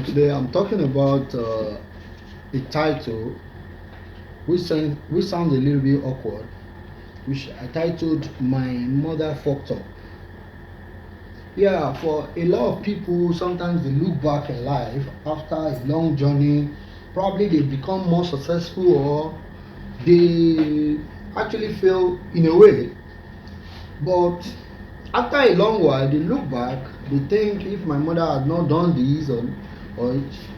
Today I'm talking about a title which sounds a little bit awkward, which I titled "My Mother Fucked Up." Yeah, for a lot of people, sometimes they look back in life after a long journey. Probably they become more successful, or they actually fail in a way. But after a long while, they look back, they think if my mother had not done this, or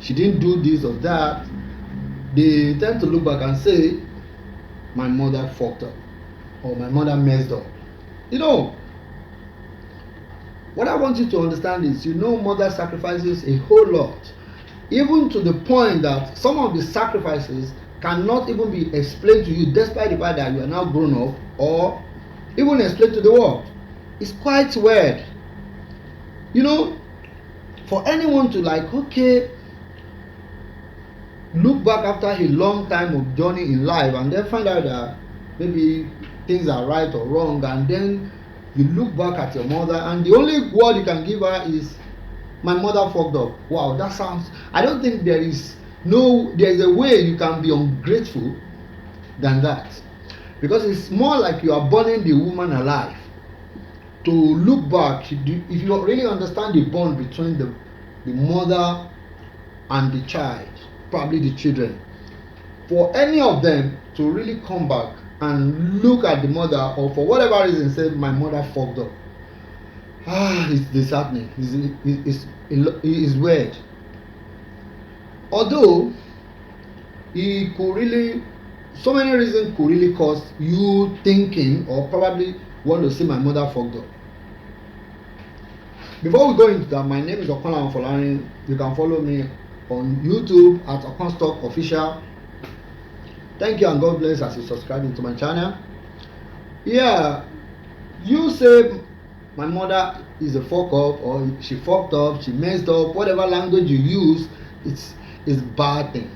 she didn't do this or that, they tend to look back and say, my mother fucked up, or my mother messed up. You know, what I want you to understand is, mother sacrifices a whole lot, even to the point that some of the sacrifices cannot even be explained to you, despite the fact that you are now grown up, or even explained to the world. It's quite weird. You know, for anyone to look back after a long time of journey in life and then find out that maybe things are right or wrong, and then you look back at your mother and the only word you can give her is, my mother fucked up. Wow, that sounds, I don't think there is a way you can be ungrateful than that, because it's more like you are burning the woman alive. To look back, if you really understand the bond between the mother and the child, probably the children, for any of them to really come back and look at the mother, or for whatever reason say, my mother fucked up, it's disheartening. It's weird. Although it could really, so many reasons could really cause you thinking, or probably want to see my mother fucked up. Before we go into that, my name is Okantalks-relationships. You can follow me on YouTube at Okantalks-official. Thank you, and God bless as you subscribe to my channel. Yeah, you say my mother is a fuck up, or she fucked up, she messed up, whatever language you use, it's bad thing.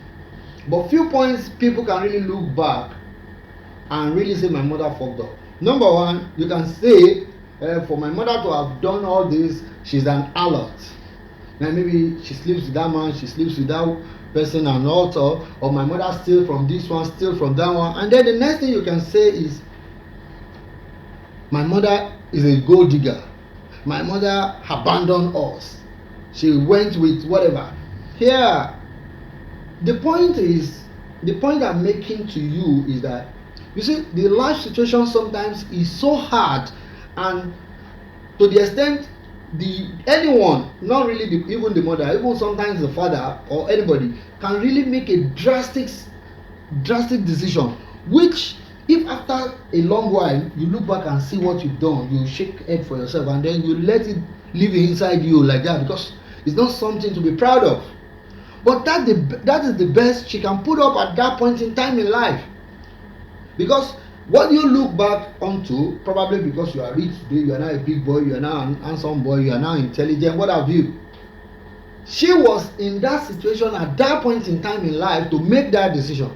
But few points people can really look back and really say my mother fucked up. Number one, you can say, for my mother to have done all this, she's an harlot. Now maybe she sleeps with that man, she sleeps with that person and also, or my mother steals from this one, steals from that one, and then the next thing you can say is, my mother is a gold digger. My mother abandoned us. She went with whatever. Here, the point I'm making to you is that, you see, the life situation sometimes is so hard, and to the extent anyone, not really even the mother, even sometimes the father or anybody, can really make a drastic decision, which if after a long while you look back and see what you've done, you shake head for yourself, and then you let it live inside you like that, because it's not something to be proud of. But that is the best she can put up at that point in time in life. Because what you look back onto, probably because you are rich today, you are now a big boy, you are now an handsome boy, you are now intelligent, what have you. She was in that situation at that point in time in life to make that decision.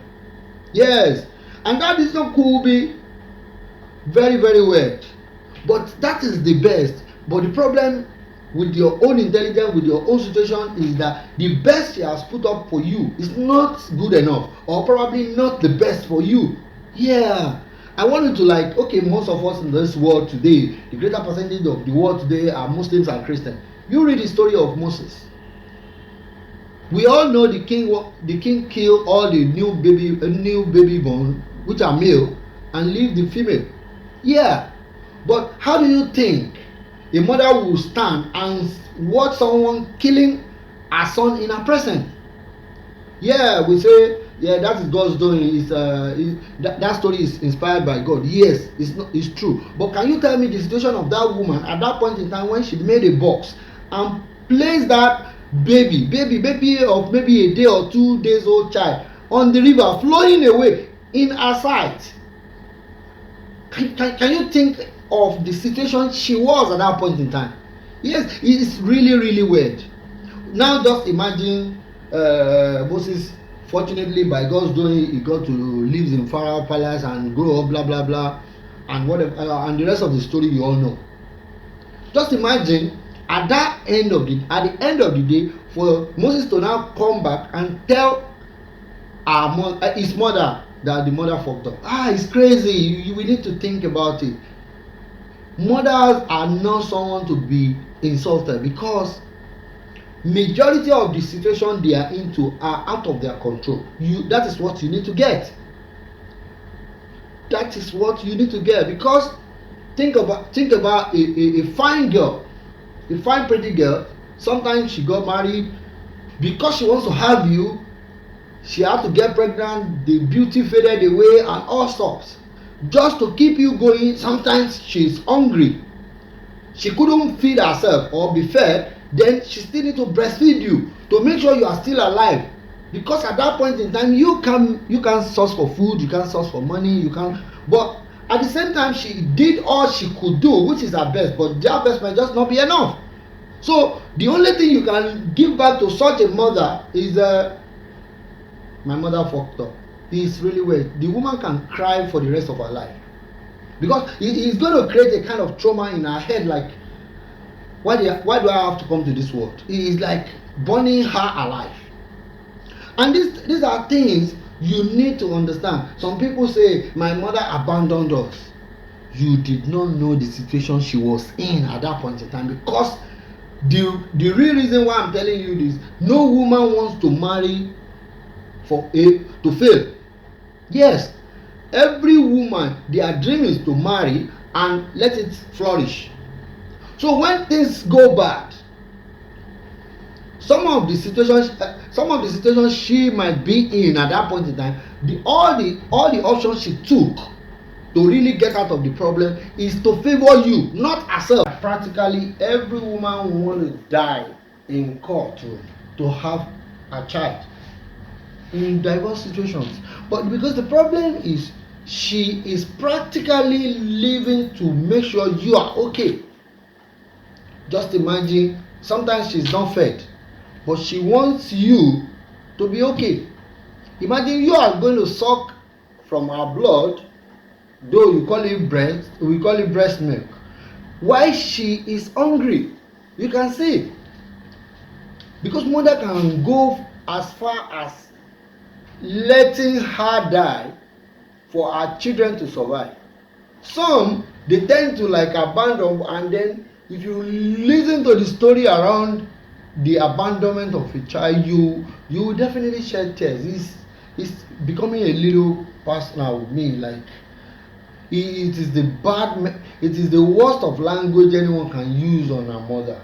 Yes, and that decision could be very, very weird, but that is the best. But the problem with your own intelligence, with your own situation, is that the best she has put up for you is not good enough, or probably not the best for you. Yeah, I want you to okay, most of us in this world today, the greater percentage of the world today are Muslims and Christians. You read the story of Moses. We all know the king killed all the new baby born, which are male, and leave the female. Yeah, but how do you think a mother will stand and watch someone killing her son in her presence? Yeah, we say, yeah, that is God's doing. That story is inspired by God. Yes, it's true. But can you tell me the situation of that woman at that point in time when she made a box and placed that baby of maybe a day or 2 days old child on the river, flowing away in her sight? Can you think of the situation she was at that point in time? Yes, it's really, really weird. Now just imagine Moses, fortunately by God's doing, he got to live in Pharaoh palace and grow up, blah blah blah, and whatever, and the rest of the story you all know. Just imagine at the end of the day, for Moses to now come back and tell his mother that the mother fucked up. It's crazy. We need to think about it. Mothers are not someone to be insulted, because majority of the situation they are into are out of their control. That is what you need to get. That is what you need to get. Because think about a fine girl, a fine pretty girl. Sometimes she got married because she wants to have you. She had to get pregnant, the beauty faded away and all sorts. Just to keep you going, sometimes she's hungry. She couldn't feed herself or be fed, then she still need to breastfeed you to make sure you are still alive. Because at that point in time, you can source for food, you can source for money, but at the same time, she did all she could do, which is her best, but their best might just not be enough. So the only thing you can give back to such a mother is my mother fucked up. It's really weird. The woman can cry for the rest of her life, because it's going to create a kind of trauma in her head, like, why do I have to come to this world? It is like burning her alive. And these are things you need to understand. Some people say, my mother abandoned us. You did not know the situation she was in at that point in time, because the real reason why I'm telling you this, no woman wants to marry to fail. Yes, every woman, their dream is to marry and let it flourish. So when things go bad, some of the situations she might be in at that point in time, all the options she took to really get out of the problem is to favor you, not herself. Practically every woman want to die in court to have a child in diverse situations. But because the problem is, she is practically living to make sure you are okay. Just imagine, sometimes she's not fed, but she wants you to be okay. Imagine you are going to suck from her blood, though we call it breast milk, while she is hungry. You can see, because mother can go as far as letting her die for her children to survive. Some, they tend to like abandon, and then if you listen to the story around the abandonment of a child, you will definitely shed tears. It's becoming a little personal with me. Like, it is the worst of language anyone can use on a mother.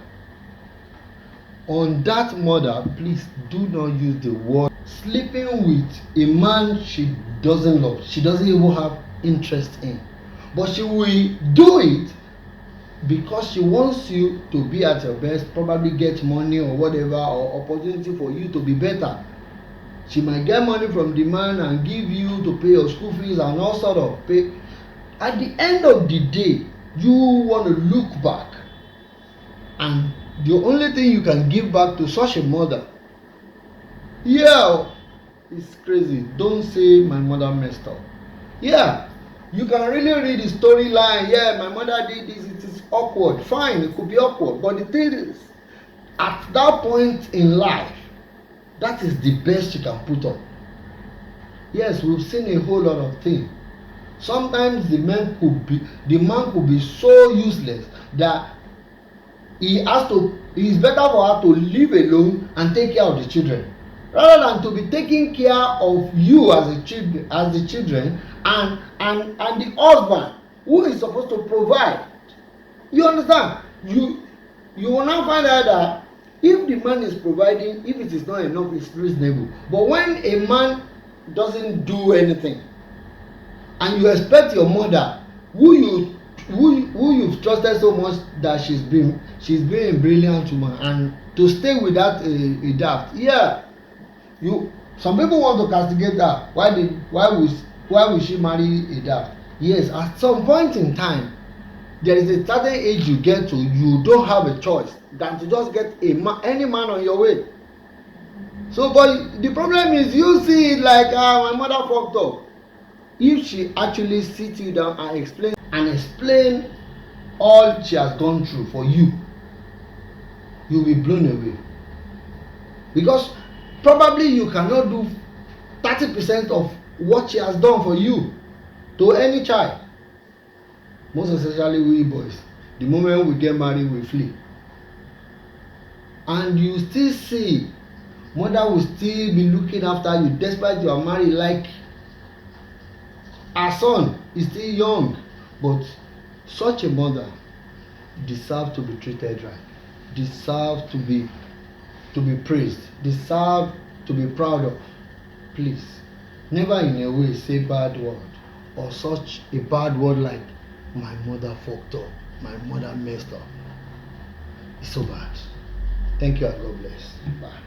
On that mother, please do not use the word sleeping with a man she doesn't love, she doesn't even have interest in, but she will do it because she wants you to be at your best, probably get money or whatever, or opportunity for you to be better. She might get money from the man and give you to pay your school fees and all sort of pay. At the end of the day, you want to look back, and the only thing you can give back to such a mother, it's crazy. Don't say my mother messed up. You can really read the storyline. My mother did this. It is awkward. Fine, it could be awkward. But the thing is, at that point in life, that is the best you can put on. Yes, we've seen a whole lot of things. Sometimes the man could be so useless that it's better for her to live alone and take care of the children, rather than to be taking care of you as the children and the husband who is supposed to provide. You understand? You will now find out that if the man is providing, if it is not enough, it's reasonable. But when a man doesn't do anything, and you expect your mother, who you've trusted so much, that she's been a brilliant woman, and to stay without a doubt, some people want to castigate her. Why will she marry a dad? Yes, at some point in time, there is a certain age you get to, you don't have a choice than to just get any man on your way. So, but the problem is, you see it like, my mother fucked up. If she actually sits you down and explain all she has gone through for you, you will be blown away, because probably you cannot do 30% of what she has done for you to any child. Most especially we boys, the moment we get married we flee, and you still see mother will still be looking after you despite you are married, like her son is still young. But such a mother deserve to be treated right, deserve to be praised, deserve to be proud of. Please, never in a way say bad word, or such a bad word like my mother fucked up, my mother messed up. It's so bad. Thank you and God bless. Bye.